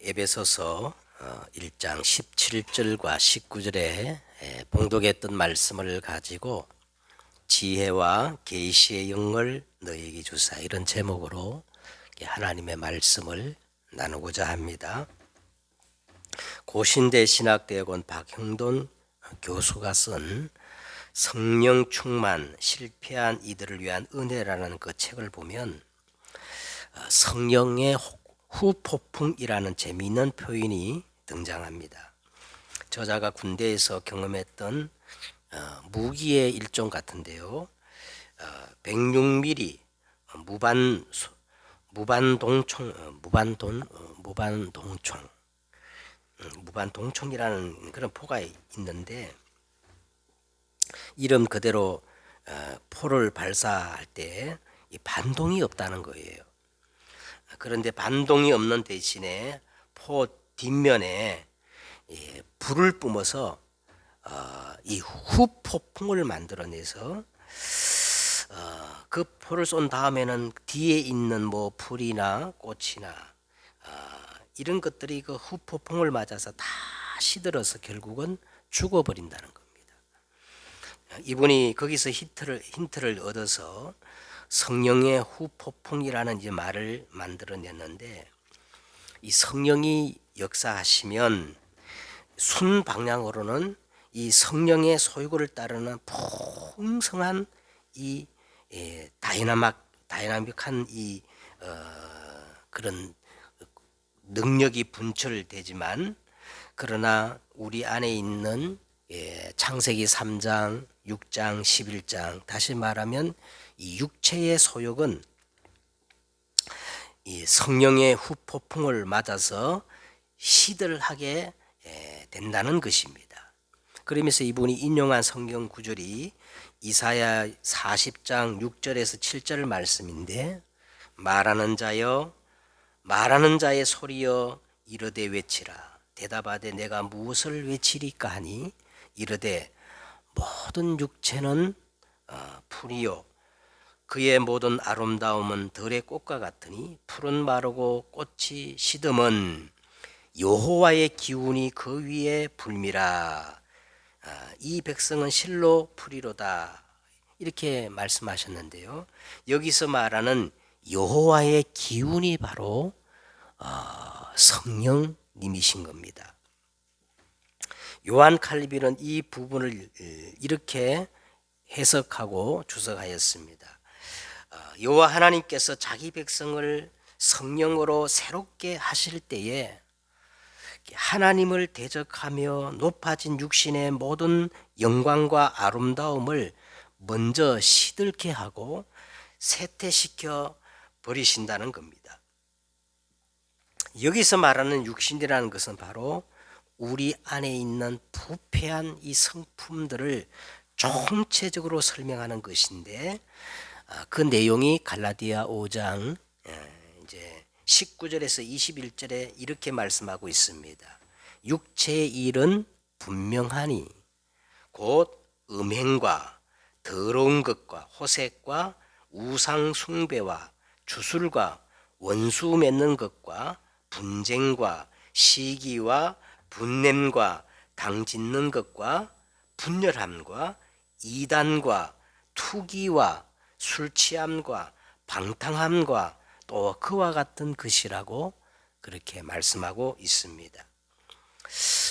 에베소서 1장 17절과 19절에 봉독했던 말씀을 가지고 지혜와 계시의 영을 너에게 주사, 이런 제목으로 하나님의 말씀을 나누고자 합니다. 고신대 신학대학원 박형돈 교수가 쓴 성령 충만 실패한 이들을 위한 은혜라는 그 책을 보면 성령의 후폭풍이라는 재미있는 표현이 등장합니다. 저자가 군대에서 경험했던 무기의 일종 같은데요. 106mm 무반동총이라는 그런 포가 있는데, 이름 그대로 포를 발사할 때 이 반동이 없다는 거예요. 그런데 반동이 없는 대신에 포 뒷면에 불을 뿜어서 이 후폭풍을 만들어내서 그 포를 쏜 다음에는 뒤에 있는 뭐 풀이나 꽃이나 이런 것들이 그 후폭풍을 맞아서 다 시들어서 결국은 죽어버린다는 겁니다. 이분이 거기서 힌트를 얻어서 성령의 후폭풍이라는 이제 말을 만들어냈는데, 이 성령이 역사하시면 순 방향으로는 이 성령의 소유를 따르는 풍성한 이 다이나믹한 이 그런 능력이 분출되지만, 그러나 우리 안에 있는 창세기 3장, 6장, 11장, 다시 말하면 이 육체의 소욕은 이 성령의 후폭풍을 맞아서 시들하게 된다는 것입니다. 그러면서 이분이 인용한 성경 구절이 이사야 40장 6절에서 7절 말씀인데, 말하는 자의 소리여 이르되 외치라. 대답하되 내가 무엇을 외치리까 하니, 이르되 모든 육체는 풀이요 그의 모든 아름다움은 들의 꽃과 같으니, 풀은 마르고 꽃이 시듬은 여호와의 기운이 그 위에 불미라. 이 백성은 실로 풀이로다. 이렇게 말씀하셨는데요. 여기서 말하는 여호와의 기운이 바로 성령님이신 겁니다. 요한 칼빈은 이 부분을 이렇게 해석하고 주석하였습니다. 여호와 하나님께서 자기 백성을 성령으로 새롭게 하실 때에 하나님을 대적하며 높아진 육신의 모든 영광과 아름다움을 먼저 시들게 하고 쇠퇴시켜 버리신다는 겁니다. 여기서 말하는 육신이라는 것은 바로 우리 안에 있는 부패한 이 성품들을 총체적으로 설명하는 것인데, 그 내용이 갈라디아 5장 이제 19절에서 21절에 이렇게 말씀하고 있습니다. 육체의 일은 분명하니 곧 음행과 더러운 것과 호색과 우상 숭배와 주술과 원수 맺는 것과 분쟁과 시기와 분냄과 당짓는 것과 분열함과 이단과 투기와 술취함과 방탕함과 또 그와 같은 것이라고 그렇게 말씀하고 있습니다.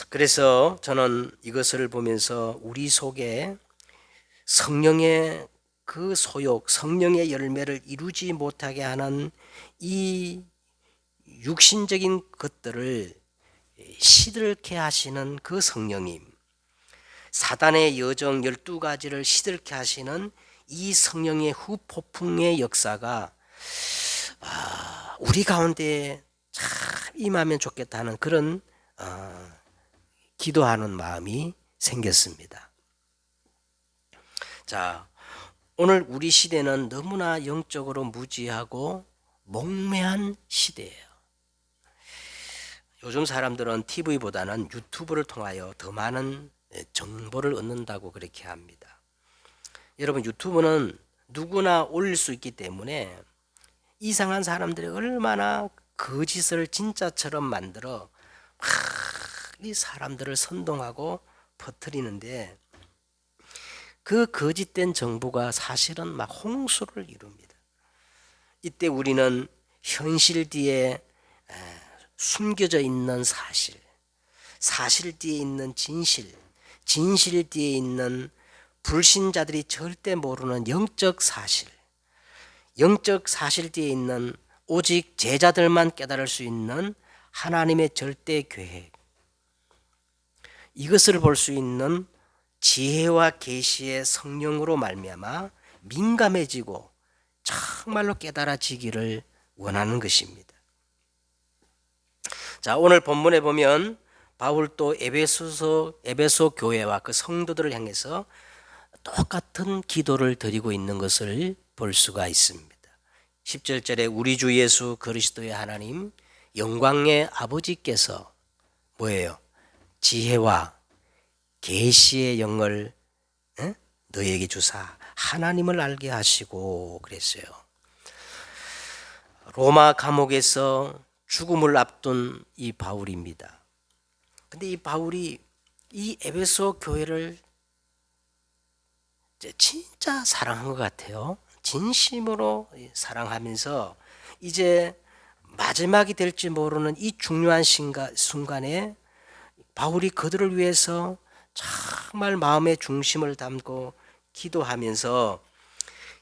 그래서 저는 이것을 보면서 우리 속에 성령의 그 소욕, 성령의 열매를 이루지 못하게 하는 이 육신적인 것들을 시들게 하시는 그 성령님, 사단의 여정 12가지를 시들게 하시는 이 성령의 후폭풍의 역사가 우리 가운데 참 임하면 좋겠다는 그런 기도하는 마음이 생겼습니다. 자, 오늘 우리 시대는 너무나 영적으로 무지하고 목매한 시대예요. 요즘 사람들은 TV보다는 유튜브를 통하여 더 많은 정보를 얻는다고 그렇게 합니다. 여러분, 유튜브는 누구나 올릴 수 있기 때문에 이상한 사람들이 얼마나 거짓을 진짜처럼 만들어 막 이 사람들을 선동하고 퍼뜨리는데, 그 거짓된 정부가 사실은 막 홍수를 이룹니다. 이때 우리는 현실 뒤에 숨겨져 있는 사실, 사실 뒤에 있는 진실, 진실 뒤에 있는 불신자들이 절대 모르는 영적 사실, 영적 사실 뒤에 있는 오직 제자들만 깨달을 수 있는 하나님의 절대 계획, 이것을 볼 수 있는 지혜와 계시의 성령으로 말미암아 민감해지고 정말로 깨달아지기를 원하는 것입니다. 자, 오늘 본문에 보면 바울도 에베소 교회와 그 성도들을 향해서 똑같은 기도를 드리고 있는 것을 볼 수가 있습니다. 17절에 우리 주 예수 그리스도의 하나님 영광의 아버지께서 뭐예요? 지혜와 계시의 영을 너에게 주사 하나님을 알게 하시고 그랬어요. 로마 감옥에서 죽음을 앞둔 이 바울입니다. 근데 이 바울이 이 에베소 교회를 진짜 사랑한 것 같아요. 진심으로 사랑하면서 이제 마지막이 될지 모르는 이 중요한 순간에 바울이 그들을 위해서 정말 마음의 중심을 담고 기도하면서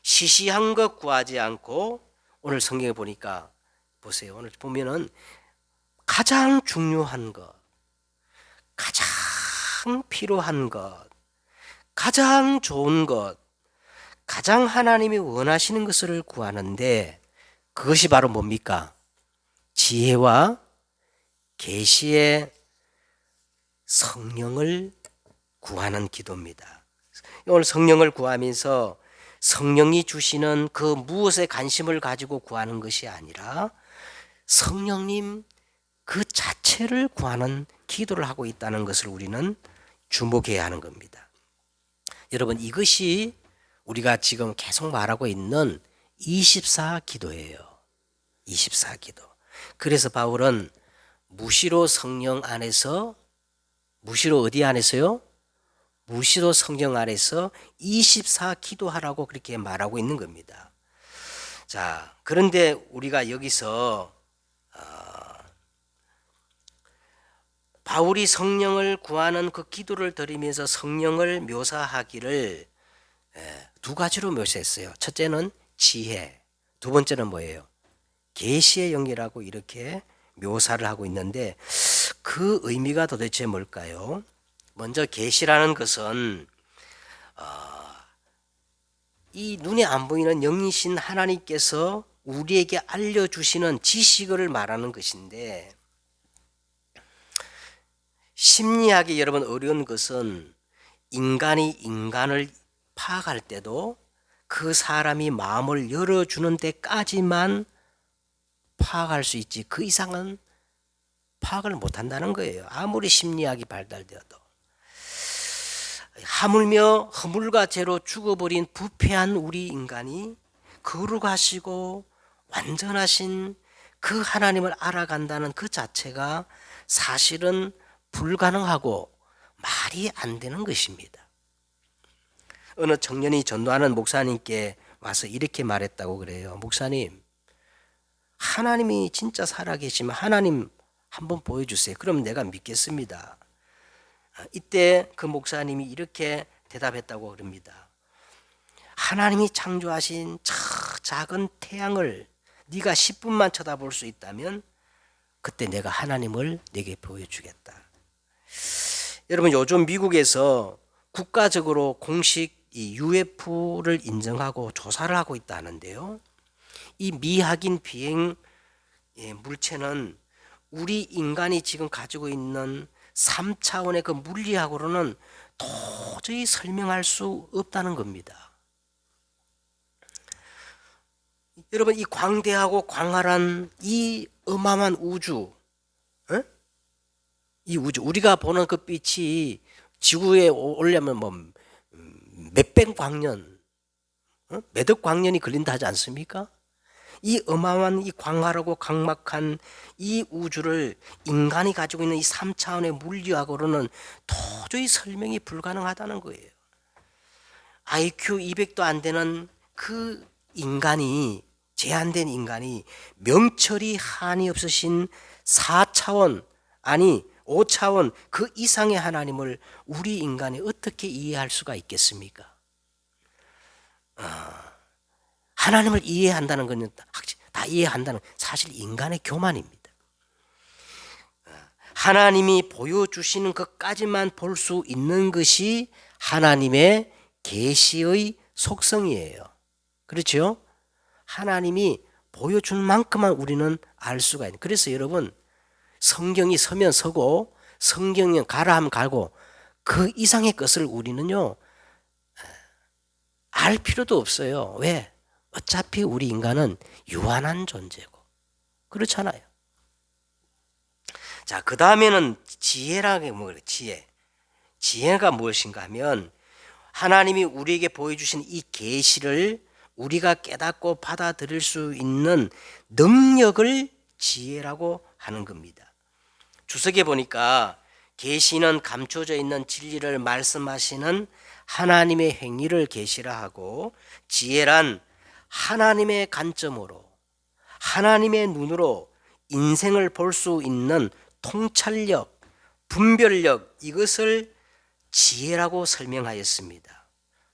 시시한 것 구하지 않고, 오늘 성경에 보니까 보세요. 오늘 보면은 가장 중요한 것, 가장 필요한 것, 가장 좋은 것, 가장 하나님이 원하시는 것을 구하는데, 그것이 바로 뭡니까? 지혜와 계시의 성령을 구하는 기도입니다. 오늘 성령을 구하면서 성령이 주시는 그 무엇에 관심을 가지고 구하는 것이 아니라 성령님 그 자체를 구하는 기도를 하고 있다는 것을 우리는 주목해야 하는 겁니다. 여러분, 이것이 우리가 지금 계속 말하고 있는 24 기도예요. 24 기도. 그래서 바울은 무시로 성령 안에서, 무시로 어디 안에서요? 무시로 성령 안에서 24 기도하라고 그렇게 말하고 있는 겁니다. 자, 그런데 우리가 여기서 바울이 성령을 구하는 그 기도를 드리면서 성령을 묘사하기를 두 가지로 묘사했어요. 첫째는 지혜, 두 번째는 뭐예요? 계시의 영이라고 이렇게 묘사를 하고 있는데, 그 의미가 도대체 뭘까요? 먼저 계시라는 것은 이 눈에 안 보이는 영이신 하나님께서 우리에게 알려주시는 지식을 말하는 것인데, 심리학이 여러분 어려운 것은 인간이 인간을 파악할 때도 그 사람이 마음을 열어주는 데까지만 파악할 수 있지, 그 이상은 파악을 못한다는 거예요. 아무리 심리학이 발달되어도. 하물며 허물과 죄로 죽어버린 부패한 우리 인간이 거룩하시고 완전하신 그 하나님을 알아간다는 그 자체가 사실은 불가능하고 말이 안 되는 것입니다. 어느 청년이 전도하는 목사님께 와서 이렇게 말했다고 그래요. 목사님, 하나님이 진짜 살아계시면 하나님 한번 보여주세요. 그럼 내가 믿겠습니다. 이때 그 목사님이 이렇게 대답했다고 그럽니다. 하나님이 창조하신 저 작은 태양을 네가 10분만 쳐다볼 수 있다면 그때 내가 하나님을 내게 보여주겠다. 여러분, 요즘 미국에서 국가적으로 공식 이 UFO를 인정하고 조사를 하고 있다는데요. 이 미확인 비행 물체는 우리 인간이 지금 가지고 있는 3차원의 그 물리학으로는 도저히 설명할 수 없다는 겁니다. 여러분, 이 광대하고 광활한 이 어마어마한 우주, 이 우주, 우리가 보는 그 빛이 지구에 오려면 뭐 몇백 광년, 몇억 광년이 걸린다 하지 않습니까? 이 어마어마한 이 광활하고 강막한 이 우주를 인간이 가지고 있는 이 3차원의 물리학으로는 도저히 설명이 불가능하다는 거예요. IQ 200도 안 되는 그 인간이, 제한된 인간이 명철이 한이 없으신 4차원, 아니 5차원 그 이상의 하나님을 우리 인간이 어떻게 이해할 수가 있겠습니까? 하나님을 이해한다는 것은 다 이해한다는, 사실 인간의 교만입니다. 하나님이 보여주시는 것까지만 볼 수 있는 것이 하나님의 계시의 속성이에요. 그렇죠? 하나님이 보여준 만큼만 우리는 알 수가 있는. 그래서 여러분, 성경이 서면 서고 성경이 가라 하면 가고 그 이상의 것을 우리는요 알 필요도 없어요. 왜? 어차피 우리 인간은 유한한 존재고 그렇잖아요. 자, 그 다음에는 지혜라는 게 뭐예요? 지혜가 무엇인가 하면 하나님이 우리에게 보여주신 이 계시를 우리가 깨닫고 받아들일 수 있는 능력을 지혜라고 하는 겁니다. 주석에 보니까 계시는 감춰져 있는 진리를 말씀하시는 하나님의 행위를 계시라 하고, 지혜란 하나님의 관점으로, 하나님의 눈으로 인생을 볼 수 있는 통찰력, 분별력, 이것을 지혜라고 설명하였습니다.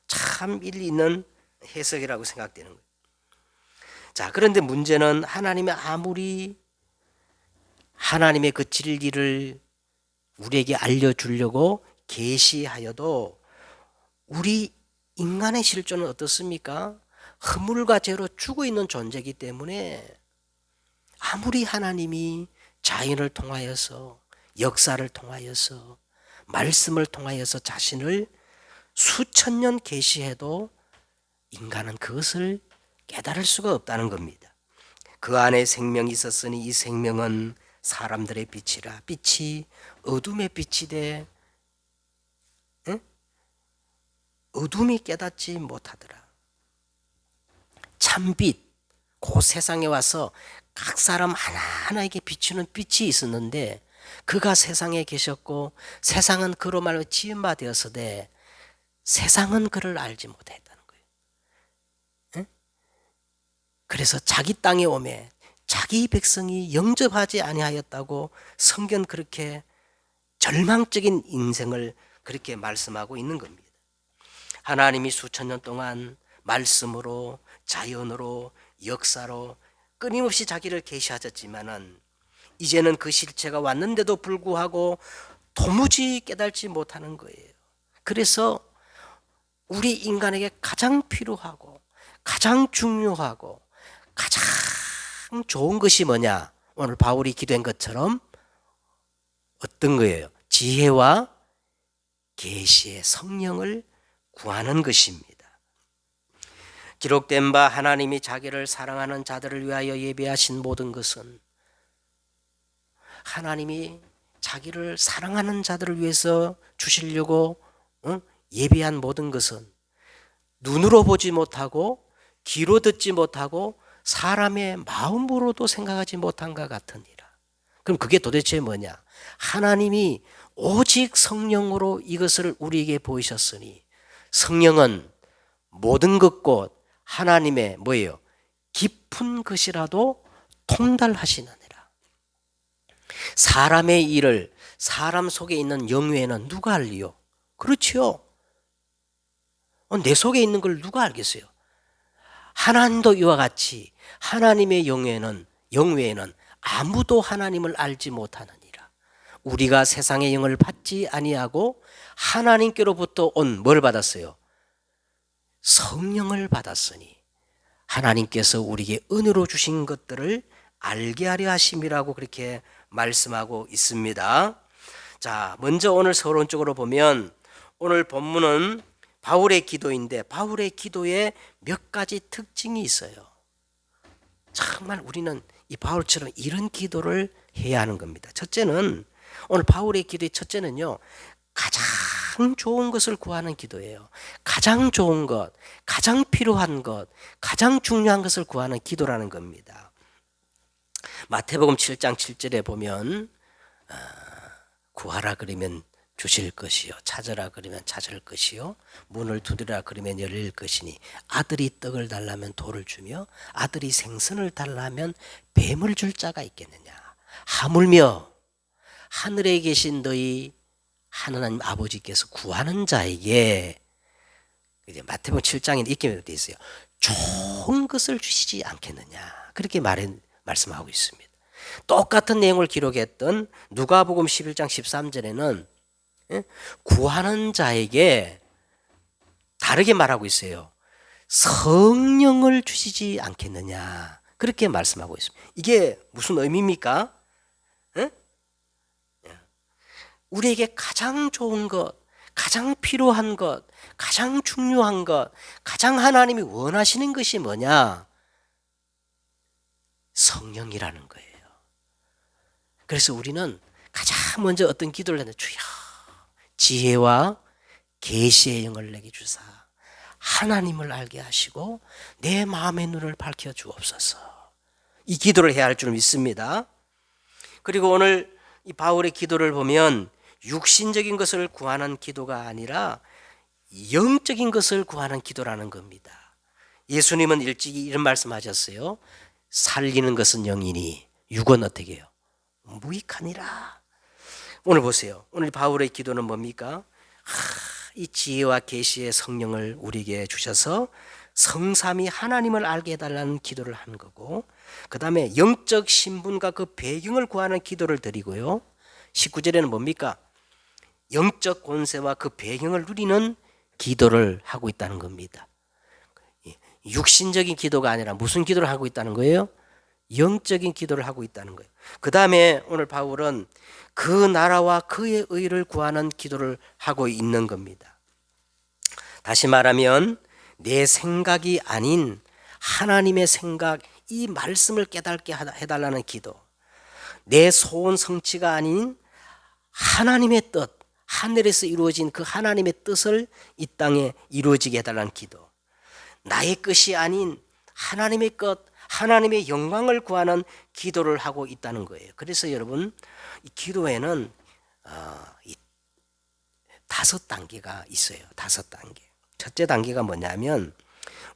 참 일리 있는 해석이라고 생각되는 거예요. 자, 그런데 문제는 하나님이 아무리 하나님의 그 진리를 우리에게 알려주려고 계시하여도 우리 인간의 실존은 어떻습니까? 허물과 죄로 죽어 있는 존재이기 때문에 아무리 하나님이 자연을 통하여서, 역사를 통하여서, 말씀을 통하여서 자신을 수천 년 계시해도 인간은 그것을 깨달을 수가 없다는 겁니다. 그 안에 생명이 있었으니 이 생명은 사람들의 빛이라. 빛이 어둠의 빛이 돼 어둠이 깨닫지 못하더라. 참빛, 그 세상에 와서 각 사람 하나하나에게 비추는 빛이 있었는데 그가 세상에 계셨고 세상은 그로 말로 지은 바 되었으되 세상은 그를 알지 못했다는 거예요. 그래서 자기 땅에 오매 자기 백성이 영접하지 아니하였다고 성경 그렇게 절망적인 인생을 그렇게 말씀하고 있는 겁니다. 하나님이 수천 년 동안 말씀으로, 자연으로, 역사로 끊임없이 자기를 계시하셨지만은 이제는 그 실체가 왔는데도 불구하고 도무지 깨달지 못하는 거예요. 그래서 우리 인간에게 가장 필요하고 가장 중요하고 가장 좋은 것이 뭐냐? 오늘 바울이 기도한 것처럼 어떤 거예요? 지혜와 계시의 성령을 구하는 것입니다. 기록된 바 하나님이 자기를 사랑하는 자들을 위하여 예비하신 모든 것은, 하나님이 자기를 사랑하는 자들을 위해서 주시려고 예비한 모든 것은 눈으로 보지 못하고 귀로 듣지 못하고 사람의 마음으로도 생각하지 못한 것 같으니라. 그럼 그게 도대체 뭐냐? 하나님이 오직 성령으로 이것을 우리에게 보이셨으니 성령은 모든 것과 하나님의 뭐예요? 깊은 것이라도 통달하시느니라. 사람의 일을 사람 속에 있는 영외에는 누가 알리요? 그렇지요. 내 속에 있는 걸 누가 알겠어요? 하나님도 이와 같이 하나님의 영외에는 아무도 하나님을 알지 못하느니라. 우리가 세상의 영을 받지 아니하고 하나님께로부터 온 뭘 받았어요? 성령을 받았으니 하나님께서 우리에게 은혜로 주신 것들을 알게 하려 하심이라고 그렇게 말씀하고 있습니다. 자, 먼저 오늘 서론적으로 보면 오늘 본문은 바울의 기도인데 바울의 기도에 몇 가지 특징이 있어요. 정말 우리는 이 바울처럼 이런 기도를 해야 하는 겁니다. 첫째는 오늘 바울의 기도의 첫째는요, 가장 가장 좋은 것을 구하는 기도예요. 가장 좋은 것, 가장 필요한 것, 가장 중요한 것을 구하는 기도라는 겁니다. 마태복음 7장 7절에 보면 구하라 그러면 주실 것이요, 찾으라 그러면 찾을 것이요, 문을 두드리라 그러면 열릴 것이니 아들이 떡을 달라면 돌을 주며 아들이 생선을 달라면 뱀을 줄 자가 있겠느냐. 하물며 하늘에 계신 너희 하나님 아버지께서 구하는 자에게, 이제 마태복음 7장에 이렇게 되어 있어요. 좋은 것을 주시지 않겠느냐. 그렇게 말씀하고 있습니다. 똑같은 내용을 기록했던 누가복음 11장 13절에는 구하는 자에게 다르게 말하고 있어요. 성령을 주시지 않겠느냐. 그렇게 말씀하고 있습니다. 이게 무슨 의미입니까? 우리에게 가장 좋은 것, 가장 필요한 것, 가장 중요한 것, 가장 하나님이 원하시는 것이 뭐냐? 성령이라는 거예요. 그래서 우리는 가장 먼저 어떤 기도를 하는데, 주여 지혜와 계시의 영을 내게 주사 하나님을 알게 하시고 내 마음의 눈을 밝혀 주옵소서. 이 기도를 해야 할 줄 믿습니다. 그리고 오늘 이 바울의 기도를 보면 육신적인 것을 구하는 기도가 아니라 영적인 것을 구하는 기도라는 겁니다. 예수님은 일찍이 이런 말씀하셨어요. 살리는 것은 영이니 육은 어떻게 해요? 무익하니라. 오늘 보세요. 오늘 바울의 기도는 뭡니까? 이 지혜와 계시의 성령을 우리에게 주셔서 성삼위 하나님을 알게 해달라는 기도를 하는 거고, 그 다음에 영적 신분과 그 배경을 구하는 기도를 드리고요, 19절에는 뭡니까? 영적 권세와 그 배경을 누리는 기도를 하고 있다는 겁니다. 육신적인 기도가 아니라 무슨 기도를 하고 있다는 거예요? 영적인 기도를 하고 있다는 거예요. 그 다음에 오늘 바울은 그 나라와 그의 의를 구하는 기도를 하고 있는 겁니다. 다시 말하면 내 생각이 아닌 하나님의 생각, 이 말씀을 깨닫게 해달라는 기도, 내 소원 성취가 아닌 하나님의 뜻, 하늘에서 이루어진 그 하나님의 뜻을 이 땅에 이루어지게 해달라는 기도, 나의 것이 아닌 하나님의 것, 하나님의 영광을 구하는 기도를 하고 있다는 거예요. 그래서 여러분, 이 기도에는 이 5단계가 있어요. 5단계. 첫째 단계가 뭐냐면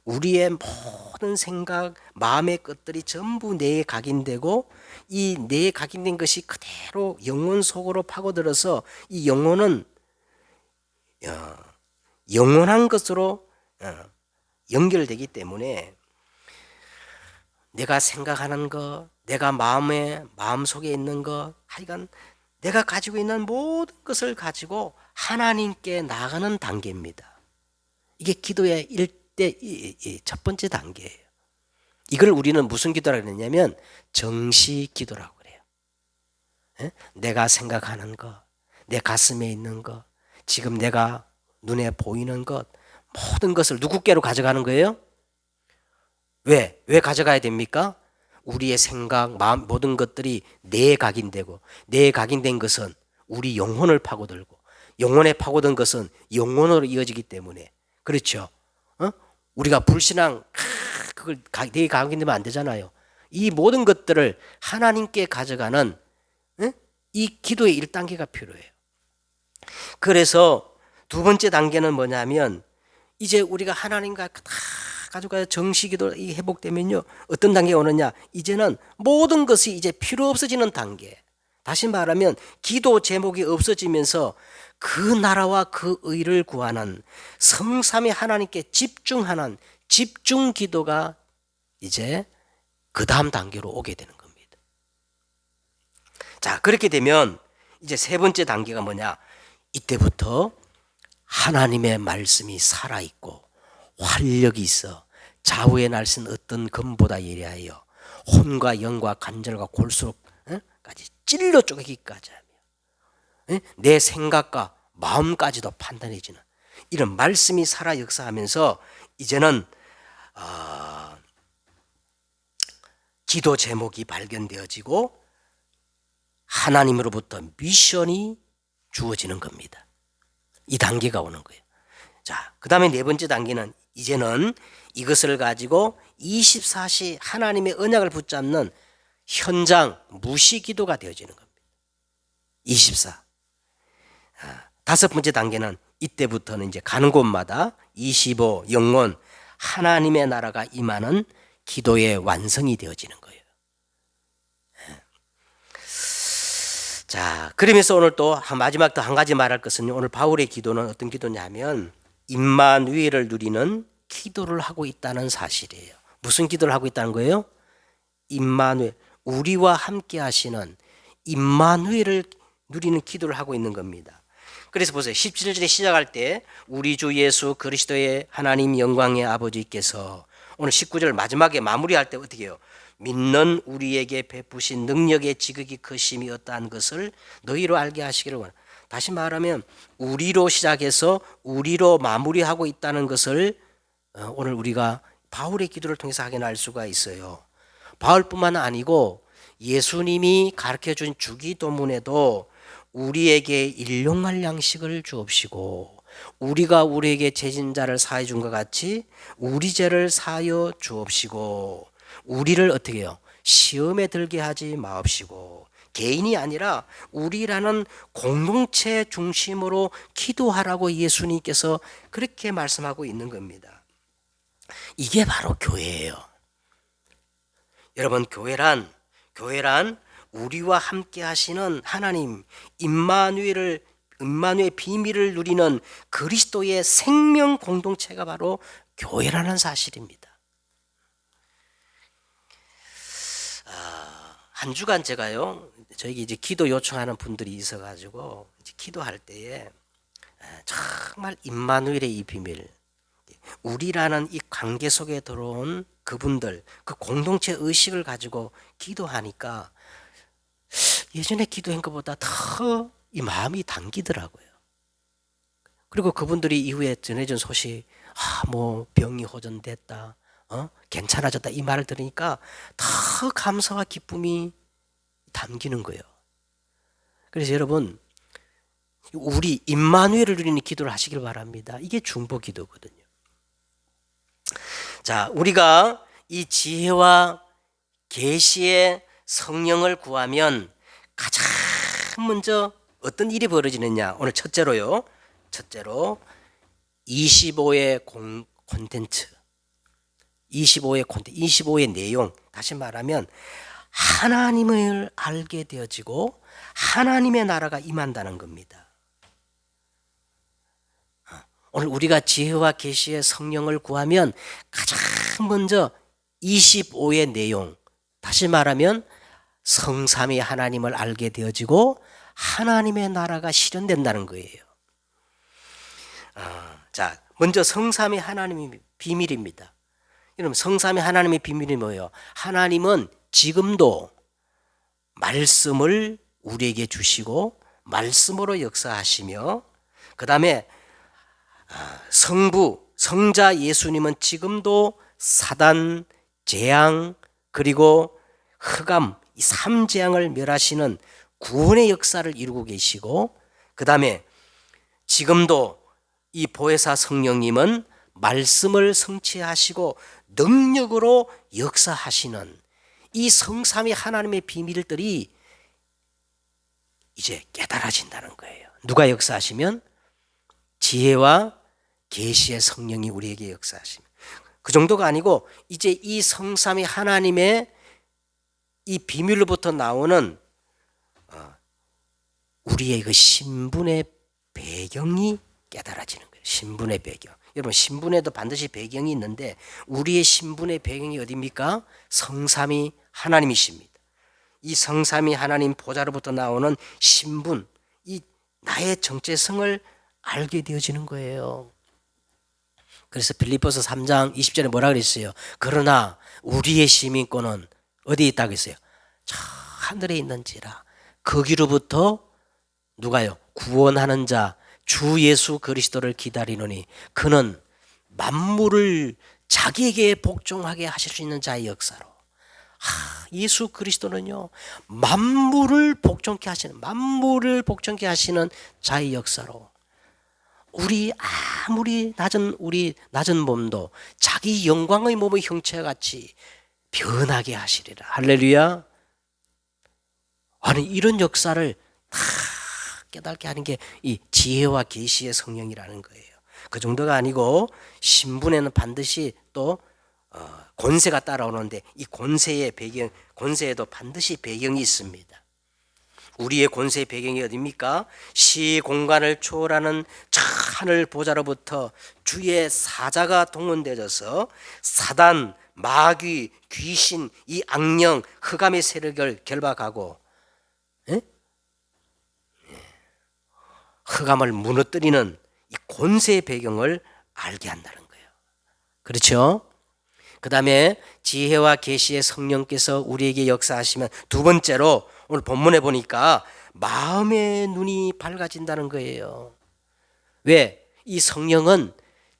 우리의 모든 생각, 마음의 것들이 전부 뇌에 각인되고 이 뇌에 각인된 것이 그대로 영혼 속으로 파고들어서 이 영혼은 영원한 것으로 연결되기 때문에 내가 생각하는 것, 내가 마음속에 있는 것, 하여간 내가 가지고 있는 모든 것을 가지고 하나님께 나아가는 단계입니다. 이게 기도의 첫 번째 단계예요. 이걸 우리는 무슨 기도라고 했냐면 정시 기도라고 그래요. 내가 생각하는 것, 내 가슴에 있는 것, 지금 내가 눈에 보이는 것, 모든 것을 누구께로 가져가는 거예요? 왜 가져가야 됩니까? 우리의 생각, 마음, 모든 것들이 뇌에 각인되고, 뇌에 각인된 것은 우리 영혼을 파고들고, 영혼에 파고든 것은 영혼으로 이어지기 때문에, 그렇죠? 우리가 불신앙, 그걸 뇌에 각인되면 안 되잖아요. 이 모든 것들을 하나님께 가져가는 이 기도의 1단계가 필요해요. 그래서 두 번째 단계는 뭐냐면 이제 우리가 하나님과 다 가져가야 정식기도 회복되면요, 어떤 단계가 오느냐, 이제는 모든 것이 이제 필요 없어지는 단계. 다시 말하면 기도 제목이 없어지면서 그 나라와 그 의를 구하는 성삼위 하나님께 집중하는 집중 기도가 이제 그 다음 단계로 오게 되는 겁니다. 자, 그렇게 되면 이제 세 번째 단계가 뭐냐, 이때부터 하나님의 말씀이 살아있고 활력이 있어 좌우의 날선 어떤 검보다 예리하여 혼과 영과 관절과 골수까지 찔러 쪼개기까지 하며 내 생각과 마음까지도 판단해지는 이런 말씀이 살아 역사하면서 이제는 기도 제목이 발견되어지고 하나님으로부터 미션이 주어지는 겁니다. 이 단계가 오는 거예요. 자, 그 다음에 네 번째 단계는 이제는 이것을 가지고 24시 하나님의 언약을 붙잡는 현장 무시 기도가 되어지는 겁니다. 24. 다섯 번째 단계는 이때부터는 이제 가는 곳마다 25 영원 하나님의 나라가 임하는 기도의 완성이 되어지는 거예요. 자, 그러면서 오늘 또 마지막 또 한 가지 말할 것은 오늘 바울의 기도는 어떤 기도냐면 임마누엘을 누리는 기도를 하고 있다는 사실이에요. 무슨 기도를 하고 있다는 거예요? 임마누엘, 우리와 함께 하시는 임마누엘을 누리는 기도를 하고 있는 겁니다. 그래서 보세요. 17절에 시작할 때 우리 주 예수 그리스도의 하나님 영광의 아버지께서 오늘 19절 마지막에 마무리할 때 어떻게 해요? 믿는 우리에게 베푸신 능력의 지극히 크심이 어떠한 것을 너희로 알게 하시기를 원합니다. 다시 말하면 우리로 시작해서 우리로 마무리하고 있다는 것을 오늘 우리가 바울의 기도를 통해서 확인할 수가 있어요. 바울뿐만 아니고 예수님이 가르쳐준 주기도문에도 우리에게 일용할 양식을 주옵시고 우리가 우리에게 죄진 자를 사해 준 것 같이 우리 죄를 사하여 주옵시고 우리를 어떻게 해요? 시험에 들게 하지 마옵시고 개인이 아니라 우리라는 공동체 중심으로 기도하라고 예수님께서 그렇게 말씀하고 있는 겁니다. 이게 바로 교회예요. 여러분 교회란 우리와 함께 하시는 하나님 임마누엘의 비밀을 누리는 그리스도의 생명 공동체가 바로 교회라는 사실입니다. 한 주간 제가요, 저에게 이제 기도 요청하는 분들이 있어가지고 기도할 때에 정말 임마누엘의 이 비밀, 우리라는 이 관계 속에 들어온 그분들, 그 공동체 의식을 가지고 기도하니까 예전에 기도한 것보다 더 이 마음이 당기더라고요. 그리고 그분들이 이후에 전해준 소식, 뭐 병이 호전됐다, 괜찮아졌다 이 말을 들으니까 더 감사와 기쁨이 담기는 거예요. 그래서 여러분 우리 임마누엘을 누리는 기도를 하시길 바랍니다. 이게 중보 기도거든요. 자, 우리가 이 지혜와 계시의 성령을 구하면 가장 먼저 어떤 일이 벌어지느냐. 오늘 첫째로 25의 콘텐츠, 25의 내용, 다시 말하면 하나님을 알게 되어지고 하나님의 나라가 임한다는 겁니다. 오늘 우리가 지혜와 계시의 성령을 구하면 가장 먼저 25의 내용, 다시 말하면 성삼위 하나님을 알게 되어지고 하나님의 나라가 실현된다는 거예요. 자, 먼저 성삼위 하나님의 비밀입니다. 여러분 성삼위 하나님의 비밀이 뭐예요? 하나님은 지금도 말씀을 우리에게 주시고 말씀으로 역사하시며 그 다음에 성자 예수님은 지금도 사단, 재앙 그리고 흑암 이 3재앙을 멸하시는 구원의 역사를 이루고 계시고 그 다음에 지금도 이 보혜사 성령님은 말씀을 성취하시고 능력으로 역사하시는 이 성삼위 하나님의 비밀들이 이제 깨달아진다는 거예요. 누가 역사하시면? 지혜와 계시의 성령이 우리에게 역사하십니다. 그 정도가 아니고 이제 이 성삼위 하나님의 이 비밀로부터 나오는 우리의 그 신분의 배경이 깨달아지는 거예요. 신분의 배경. 여러분 신분에도 반드시 배경이 있는데 우리의 신분의 배경이 어디입니까? 성삼위 하나님이십니다. 이 성삼위 하나님 보좌로부터 나오는 신분, 이 나의 정체성을 알게 되어지는 거예요. 그래서 빌립보서 3장 20절에 뭐라 그랬어요? 그러나 우리의 시민권은 어디에 있다고 했어요? 저 하늘에 있는지라. 거기로부터 누가요? 구원하는 자 주 예수 그리스도를 기다리노니 그는 만물을 자기에게 복종하게 하실 수 있는 자의 역사로. 예수 그리스도는요 만물을 복종케 하시는 자의 역사로 우리 낮은 몸도 자기 영광의 몸의 형체와 같이 변하게 하시리라. 할렐루야. 아니 이런 역사를 다 깨닫게 하는 게 이 지혜와 계시의 성령이라는 거예요. 그 정도가 아니고 신분에는 반드시 또 권세가 따라오는데 이 권세의 배경, 권세에도 반드시 배경이 있습니다. 우리의 권세의 배경이 어디입니까? 시공간을 초월하는 저 하늘 보좌로부터 주의 사자가 동원되어서 사단, 마귀, 귀신, 이 악령, 흑암의 세력을 결박하고 흑암을 무너뜨리는 이 권세의 배경을 알게 한다는 거예요. 그렇죠? 그 다음에 지혜와 계시의 성령께서 우리에게 역사하시면 두 번째로 오늘 본문에 보니까 마음의 눈이 밝아진다는 거예요. 왜? 이 성령은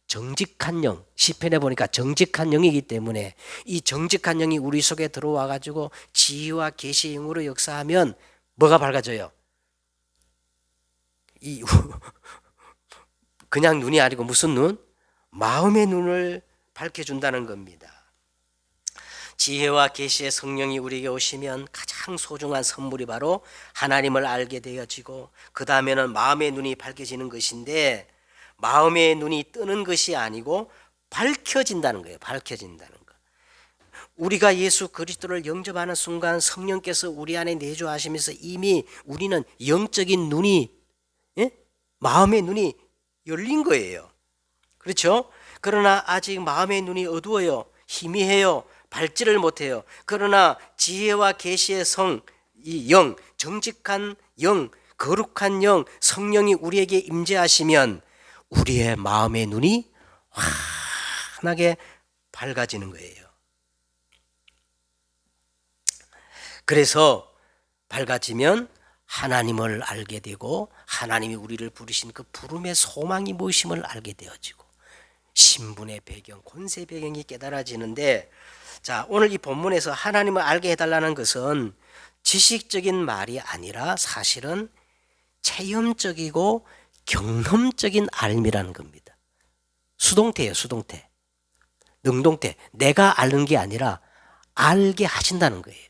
정직한 영, 시편에 보니까 정직한 영이기 때문에 이 정직한 영이 우리 속에 들어와 가지고 지혜와 계시의 영으로 역사하면 뭐가 밝아져요? 이 그냥 눈이 아니고 무슨 눈? 마음의 눈을 밝혀준다는 겁니다. 지혜와 계시의 성령이 우리에게 오시면 가장 소중한 선물이 바로 하나님을 알게 되어지고 그 다음에는 마음의 눈이 밝혀지는 것인데 마음의 눈이 뜨는 것이 아니고 밝혀진다는 거예요. 밝혀진다는 거. 우리가 예수 그리스도를 영접하는 순간 성령께서 우리 안에 내주하시면서 이미 우리는 영적인 눈이 마음의 눈이 열린 거예요. 그렇죠? 그러나 아직 마음의 눈이 어두워요. 희미해요. 밝지를 못해요. 그러나 지혜와 계시의 성, 이 영, 정직한 영, 거룩한 영, 성령이 우리에게 임재하시면 우리의 마음의 눈이 환하게 밝아지는 거예요. 그래서 밝아지면 하나님을 알게 되고 하나님이 우리를 부르신 그 부름의 소망이 무엇임을 알게 되어지고 신분의 배경, 권세 배경이 깨달아지는데 자, 오늘 이 본문에서 하나님을 알게 해달라는 것은 지식적인 말이 아니라 사실은 체험적이고 경험적인 알미라는 겁니다. 수동태예요, 수동태. 능동태. 내가 아는 게 아니라 알게 하신다는 거예요.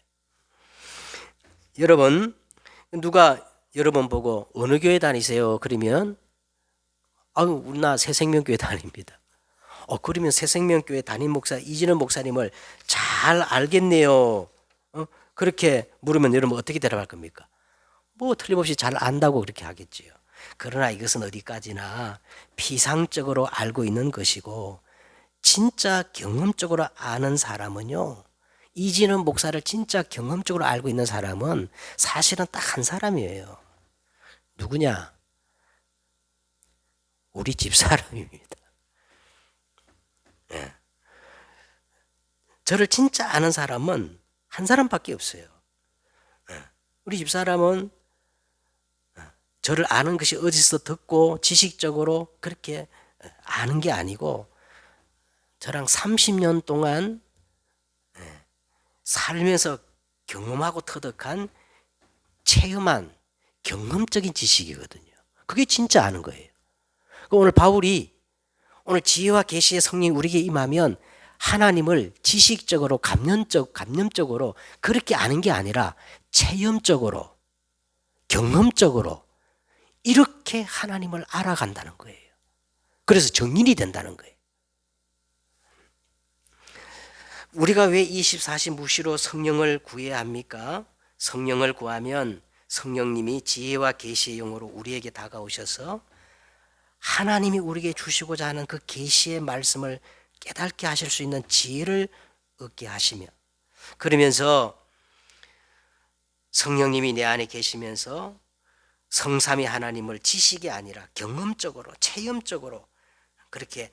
여러분, 누가 여러분 보고 어느 교회 다니세요? 그러면 나 새생명교회 다닙니다. 그러면 새생명교회 담임 목사 이진원 목사님을 잘 알겠네요. 그렇게 물으면 여러분 어떻게 대답할 겁니까? 뭐 틀림없이 잘 안다고 그렇게 하겠지요. 그러나 이것은 어디까지나 피상적으로 알고 있는 것이고 진짜 경험적으로 아는 사람은요. 이진원 목사를 진짜 경험적으로 알고 있는 사람은 사실은 딱 한 사람이에요. 누구냐? 우리 집사람입니다. 예. 저를 진짜 아는 사람은 한 사람밖에 없어요. 예. 우리 집사람은 저를 아는 것이 어디서 듣고 지식적으로 그렇게 아는 게 아니고 저랑 30년 동안 살면서 경험하고 터득한 체험한 경험적인 지식이거든요. 그게 진짜 아는 거예요. 오늘 바울이 오늘 지혜와 계시의 성령이 우리에게 임하면 하나님을 지식적으로 감염적으로 그렇게 아는 게 아니라 체험적으로 경험적으로 이렇게 하나님을 알아간다는 거예요. 그래서 정인이 된다는 거예요. 우리가 왜 24시 무시로 성령을 구해야 합니까? 성령을 구하면 성령님이 지혜와 계시의 영으로 우리에게 다가오셔서 하나님이 우리에게 주시고자 하는 그 계시의 말씀을 깨닫게 하실 수 있는 지혜를 얻게 하시며 그러면서 성령님이 내 안에 계시면서 성삼위 하나님을 지식이 아니라 경험적으로 체험적으로 그렇게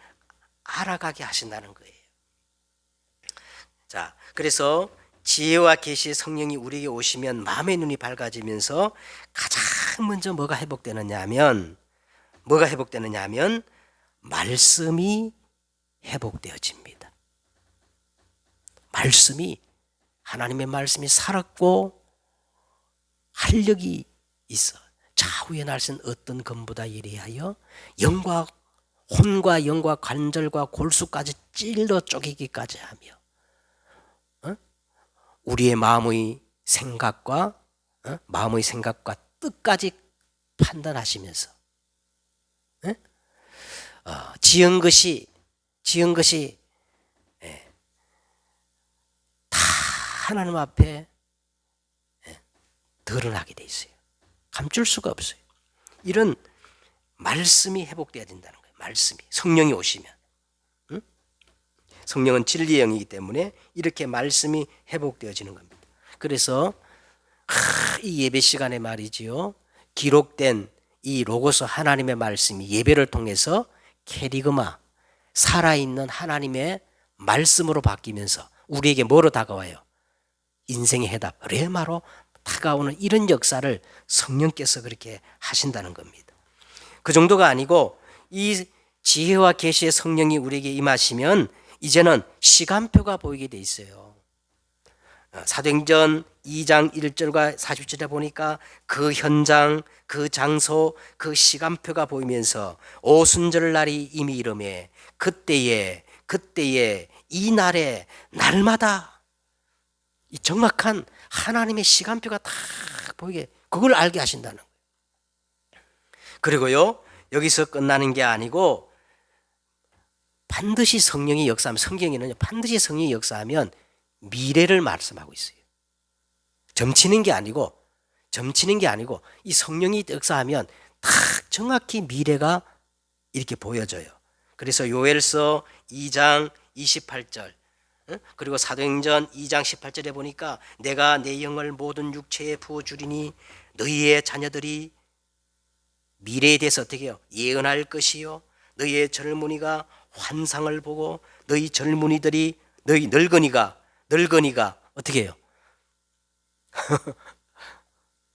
알아가게 하신다는 거예요. 자, 그래서 지혜와 계시의 성령이 우리에게 오시면 마음의 눈이 밝아지면서 가장 먼저 뭐가 회복되느냐 하면 말씀이 회복되어집니다. 말씀이 하나님의 말씀이 살았고 활력이 있어. 좌우의 날선 어떤 검보다 예리하여 영과 혼과 영과 관절과 골수까지 찔러 쪼개기까지 하며 우리의 마음의 생각과 마음의 생각과 뜻까지 판단하시면서 지은 것이 다 하나님 앞에 드러나게 돼 있어요. 감출 수가 없어요. 이런 말씀이 회복돼야 된다는 거예요. 말씀이 성령이 오시면 성령은 진리의 영이기 때문에 이렇게 말씀이 회복되어지는 겁니다. 그래서 이 예배 시간에 말이지요, 기록된 이 로고스 하나님의 말씀이 예배를 통해서 캐리그마 살아있는 하나님의 말씀으로 바뀌면서 우리에게 뭐로 다가와요? 인생의 해답, 레마로 다가오는 이런 역사를 성령께서 그렇게 하신다는 겁니다. 그 정도가 아니고 이 지혜와 계시의 성령이 우리에게 임하시면 이제는 시간표가 보이게 돼 있어요. 사도행전 2장 1절과 40절에 보니까 그 현장, 그 장소, 그 시간표가 보이면서 오순절 날이 이미 이르매 그때에 이 날에 날마다 이 정확한 하나님의 시간표가 다 보이게 그걸 알게 하신다는 거예요. 그리고요, 여기서 끝나는 게 아니고 반드시 성령이 역사하면, 성경에는 반드시 성령이 역사하면 미래를 말씀하고 있어요. 점치는 게 아니고 이 성령이 역사하면 딱 정확히 미래가 이렇게 보여져요. 그래서 요엘서 2장 28절 그리고 사도행전 2장 18절에 보니까 내가 내 영을 모든 육체에 부어주리니 너희의 자녀들이 미래에 대해서 어떻게 해요? 예언할 것이요 너희의 젊은이가 환상을 보고 너희 젊은이들이 너희 늙은이가 어떻게 해요?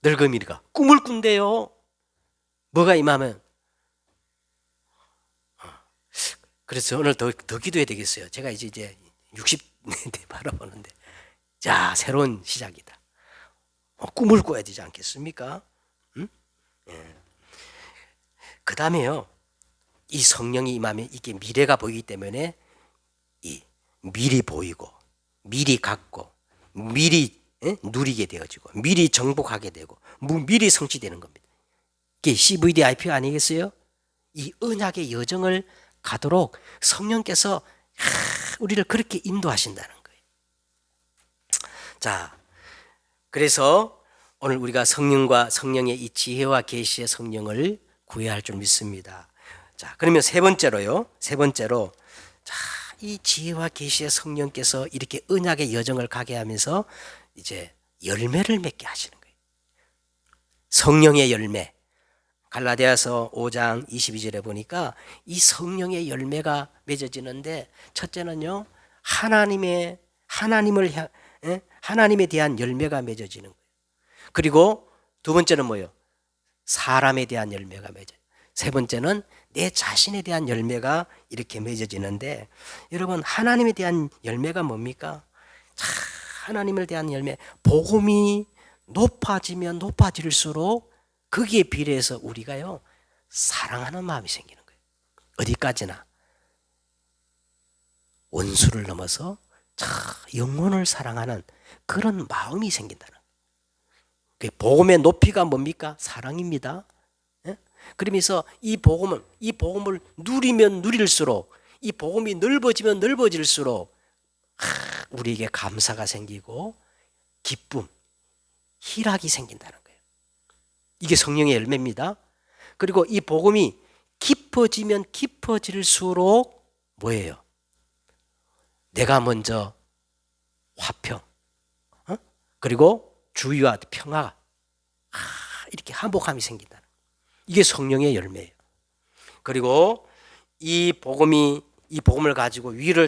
늙은이가 꿈을 꾼대요. 뭐가 임하면. 그래서 오늘 더 기도해야 되겠어요. 제가 이제 60대 바라보는데 자, 새로운 시작이다. 꿈을 꿔야 되지 않겠습니까? 그 다음에요, 이 성령이 임하면 이게 미래가 보이기 때문에 이 미리 보이고 미리 갖고 미리 누리게 되어지고 미리 정복하게 되고 미리 성취되는 겁니다. 이게 CVDIP 아니겠어요? 이 언약의 여정을 가도록 성령께서 우리를 그렇게 인도하신다는 거예요. 자, 그래서 오늘 우리가 성령과 성령의 이 지혜와 계시의 성령을 구해야 할 줄 믿습니다. 자, 그러면 세 번째로 자, 이 지혜와 계시의 성령께서 이렇게 언약의 여정을 가게 하면서 이제 열매를 맺게 하시는 거예요. 성령의 열매. 갈라디아서 5장 22절에 보니까 이 성령의 열매가 맺어지는데 첫째는요, 하나님에 대한 열매가 맺어지는 거예요. 그리고 두 번째는 뭐예요? 사람에 대한 열매가 맺어요. 세 번째는 내 자신에 대한 열매가 이렇게 맺어지는데, 여러분 하나님에 대한 열매가 뭡니까? 하나님에 대한 열매, 복음이 높아지면 높아질수록 거기에 비례해서 우리가요 사랑하는 마음이 생기는 거예요. 어디까지나 원수를 넘어서 영혼을 사랑하는 그런 마음이 생긴다는 거예요. 복음의 높이가 뭡니까? 사랑입니다. 그러면서 이 복음을 누리면 누릴수록, 이 복음이 넓어지면 넓어질수록 우리에게 감사가 생기고 기쁨, 희락이 생긴다는 거예요. 이게 성령의 열매입니다. 그리고 이 복음이 깊어지면 깊어질수록 뭐예요? 내가 먼저 화평, 그리고 주의와 평화가 이렇게 한복함이 생긴다는 거예요. 이게 성령의 열매예요. 그리고 이 복음을 가지고 위에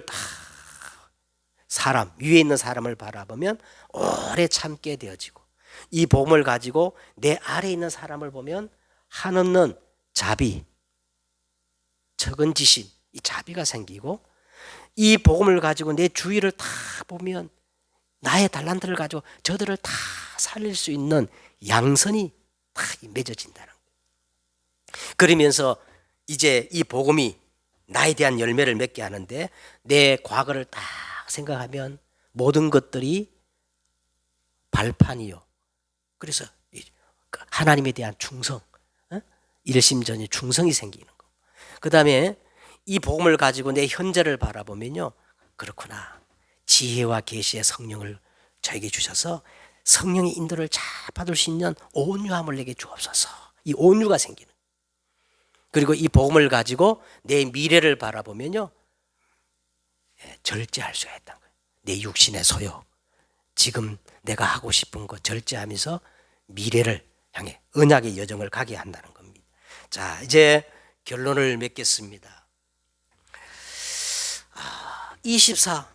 있는 사람을 바라보면 오래 참게 되어지고, 이 복음을 가지고 내 아래에 있는 사람을 보면 한없는 자비, 적은지심, 이 자비가 생기고, 이 복음을 가지고 내 주위를 다 보면 나의 달란트를 가지고 저들을 다 살릴 수 있는 양선이 다 맺어진다는 거예요. 그러면서 이제 이 복음이 나에 대한 열매를 맺게 하는데 내 과거를 딱 생각하면 모든 것들이 발판이요. 그래서 하나님에 대한 충성, 일심전이 충성이 생기는 거. 그 다음에 이 복음을 가지고 내 현재를 바라보면요, 그렇구나. 지혜와 계시의 성령을 저에게 주셔서 성령의 인도를 잘 받을 수 있는 온유함을 내게 주옵소서. 이 온유가 생기는. 그리고 이 복음을 가지고 내 미래를 바라보면요, 절제할 수가 있다는 거예요. 내 육신의 소욕, 지금 내가 하고 싶은 거 절제하면서 미래를 향해 언약의 여정을 가게 한다는 겁니다. 자, 이제 결론을 맺겠습니다. 24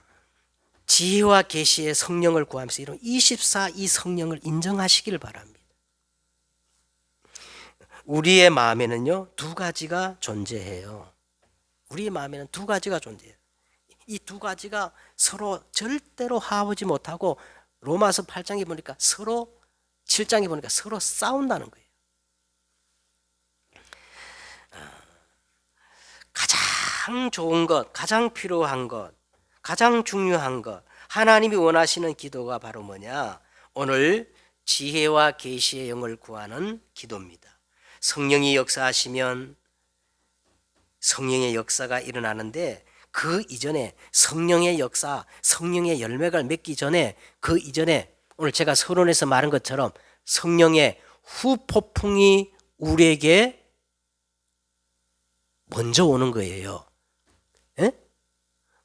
지혜와 계시의 성령을 구하면서 이런 24 이 성령을 인정하시기를 바랍니다. 우리의 마음에는요, 두 가지가 존재해요. 우리의 마음에는 두 가지가 존재해요. 이 두 가지가 서로 절대로 화합하지 못하고 로마서 8장에 보니까 서로 7장에 보니까 서로 싸운다는 거예요. 가장 좋은 것, 가장 필요한 것, 가장 중요한 것, 하나님이 원하시는 기도가 바로 뭐냐? 오늘 지혜와 계시의 영을 구하는 기도입니다. 성령이 역사하시면 성령의 역사가 일어나는데 그 이전에 성령의 역사, 성령의 열매가 맺기 전에 그 이전에 오늘 제가 서론에서 말한 것처럼 성령의 후폭풍이 우리에게 먼저 오는 거예요. 에?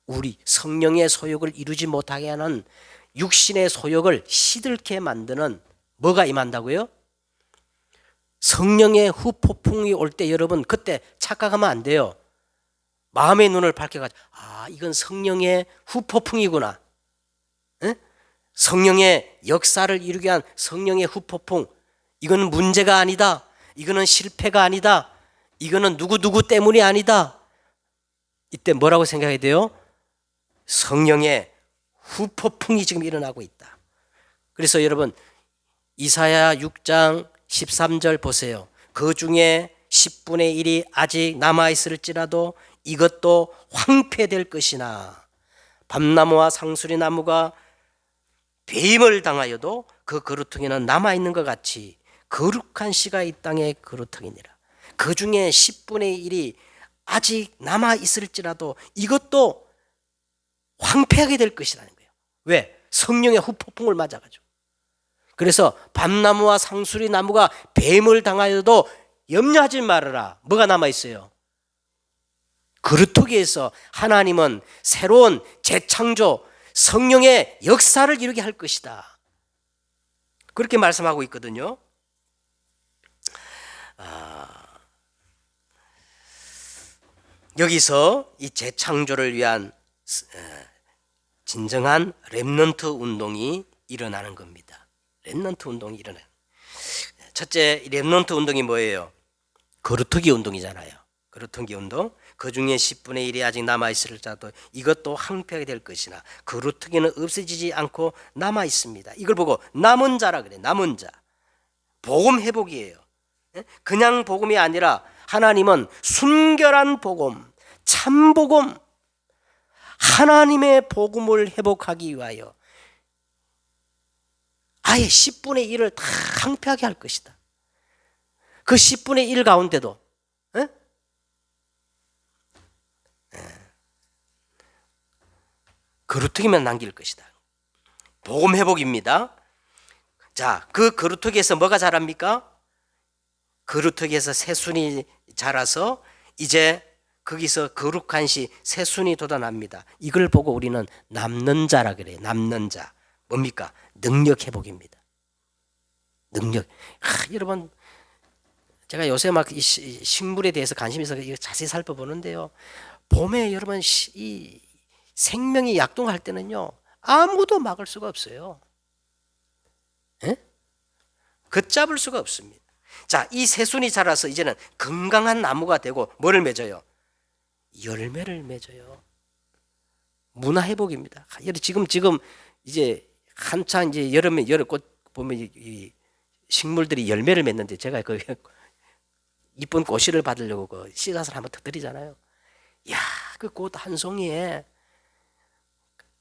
우리 성령의 소욕을 이루지 못하게 하는 육신의 소욕을 시들게 만드는 뭐가 임한다고요? 성령의 후폭풍이 올 때 여러분 그때 착각하면 안 돼요. 마음의 눈을 밝혀가지고 이건 성령의 후폭풍이구나. 에? 성령의 역사를 이루게 한 성령의 후폭풍. 이거는 문제가 아니다. 이거는 실패가 아니다. 이거는 누구누구 때문이 아니다. 이때 뭐라고 생각해야 돼요? 성령의 후폭풍이 지금 일어나고 있다. 그래서 여러분 이사야 6장 13절 보세요. 그 중에 10분의 1이 아직 남아있을지라도 이것도 황폐될 것이나 밤나무와 상수리나무가 배임을 당하여도 그 그루터기는 남아있는 것 같이 거룩한 씨가 이 땅에 그루터기니라. 그 중에 10분의 1이 아직 남아있을지라도 이것도 황폐하게 될 것이라는 거예요. 왜? 성령의 후폭풍을 맞아가지고. 그래서 밤나무와 상수리나무가 뱀을 당하여도 염려하지 말아라. 뭐가 남아있어요? 그루터기에서 하나님은 새로운 재창조, 성령의 역사를 이루게 할 것이다. 그렇게 말씀하고 있거든요. 여기서 이 재창조를 위한 진정한 렘넌트 운동이 일어나는 겁니다. 렘넌트 운동이 일어나요. 첫째, 렘넌트 운동이 뭐예요? 거루터기 운동이잖아요. 거루터기 운동. 그 중에 10분의 1이 아직 남아있을지라도 이것도 황폐하게 될 것이나 거루터기는 없어지지 않고 남아있습니다. 이걸 보고 남은 자라 그래. 남은 자. 복음 회복이에요. 그냥 복음이 아니라 하나님은 순결한 복음, 참 복음, 하나님의 복음을 회복하기 위하여 아예 10분의 1을 다 황폐하게 할 것이다. 그 10분의 1 가운데도 거루터기만 남길 것이다. 복음 회복입니다. 자, 그 거루터기에서 뭐가 자랍니까? 거루터기에서 새순이 자라서 이제 거기서 거룩한 시 새순이 돋아납니다. 이걸 보고 우리는 남는 자라 그래요. 남는 자. 뭡니까? 능력 회복입니다. 능력. 여러분 제가 요새 막 이 식물에 대해서 관심이 있어서 이거 자세히 살펴보는데요. 봄에 여러분 이 생명이 약동할 때는요. 아무도 막을 수가 없어요. 걷잡을 수가 없습니다. 자, 이 새순이 자라서 이제는 건강한 나무가 되고 뭐를 맺어요? 열매를 맺어요. 문화 회복입니다. 지금 이제 한창 이제 여름에 여름꽃 보면 이 식물들이 열매를 맺는데 제가 그 이쁜 꽃씨를 받으려고 그 씨앗을 한번 터뜨리잖아요. 야, 그 꽃 한 송이에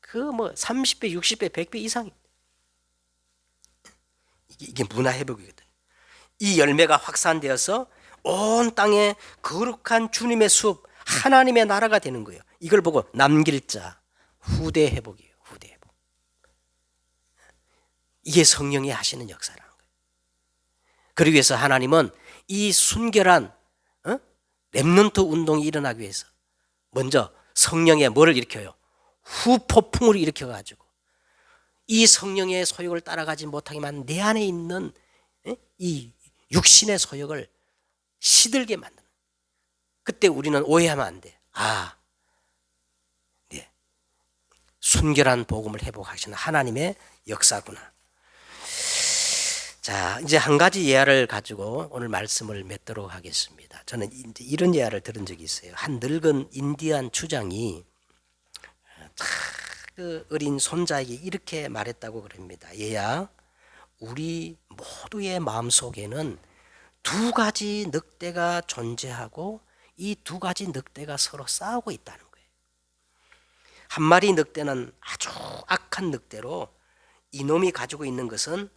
그 뭐 30배, 60배, 100배 이상이 이게 문화 회복이거든. 이 열매가 확산되어서 온 땅에 거룩한 주님의 숲, 하나님의 나라가 되는 거예요. 이걸 보고 남길 자, 후대 회복이에요. 후대 회복. 이게 성령이 하시는 역사라는 거예요. 그러기 위해서 하나님은 이 순결한 렘넌트 운동이 일어나기 위해서 먼저 성령의 뭐를 일으켜요? 후폭풍을 일으켜가지고 이 성령의 소욕을 따라가지 못하게만 내 안에 있는 이 육신의 소욕을 시들게 만드는. 그때 우리는 오해하면 안 돼. 네. 순결한 복음을 회복하시는 하나님의 역사구나. 자, 이제 한 가지 예화를 가지고 오늘 말씀을 맺도록 하겠습니다. 저는 이제 이런 예화를 들은 적이 있어요. 한 늙은 인디안 추장이 그 어린 손자에게 이렇게 말했다고 그럽니다. 얘야, 우리 모두의 마음속에는 두 가지 늑대가 존재하고 이 두 가지 늑대가 서로 싸우고 있다는 거예요. 한 마리 늑대는 아주 악한 늑대로 이놈이 가지고 있는 것은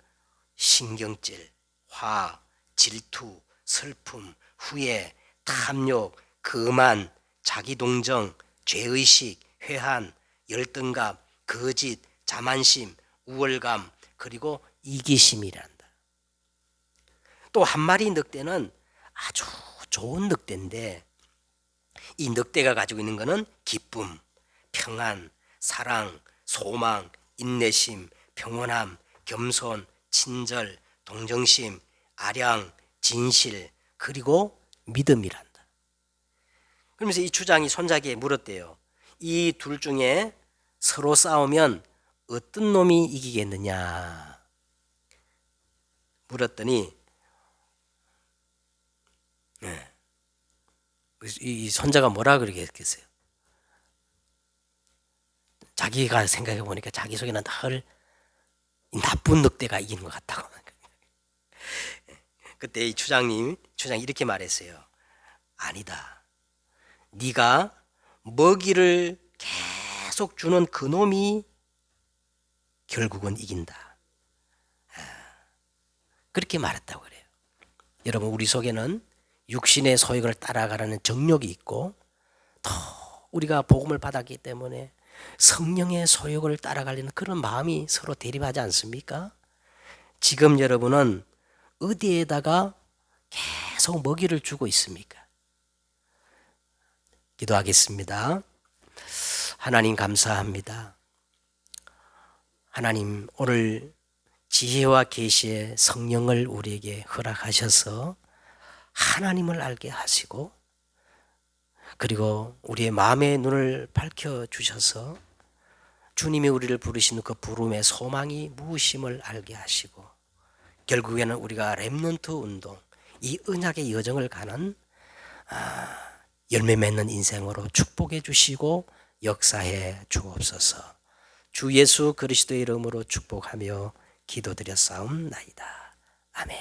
신경질, 화, 질투, 슬픔, 후회, 탐욕, 거만, 자기동정, 죄의식, 회한, 열등감, 거짓, 자만심, 우월감, 그리고 이기심이란다. 또 한 마리 늑대는 아주 좋은 늑대인데 이 늑대가 가지고 있는 것은 기쁨, 평안, 사랑, 소망, 인내심, 평온함, 겸손, 친절, 동정심, 아량, 진실, 그리고 믿음이란다. 그러면서 이 주장이 손자에게 물었대요. 이 둘 중에 서로 싸우면 어떤 놈이 이기겠느냐 물었더니 이 손자가 뭐라 그러겠어요? 자기가 생각해 보니까 자기 속에는 늘 나쁜 늑대가 이기는 것 같다고. 그때 이 주장이 이렇게 말했어요. 아니다. 네가 먹이를 계속 주는 그놈이 결국은 이긴다. 그렇게 말했다고 그래요. 여러분, 우리 속에는 육신의 소욕을 따라가라는 정욕이 있고 또 우리가 복음을 받았기 때문에 성령의 소욕을 따라가려는 그런 마음이 서로 대립하지 않습니까? 지금 여러분은 어디에다가 계속 먹이를 주고 있습니까? 기도하겠습니다. 하나님 감사합니다. 하나님, 오늘 지혜와 계시의 성령을 우리에게 허락하셔서 하나님을 알게 하시고 그리고 우리의 마음의 눈을 밝혀주셔서 주님이 우리를 부르시는 그 부름의 소망이 무엇임을 알게 하시고 결국에는 우리가 렘넌트 운동, 이 언약의 여정을 가는 열매 맺는 인생으로 축복해 주시고 역사해 주옵소서. 주 예수 그리스도의 이름으로 축복하며 기도드렸사옵나이다. 아멘.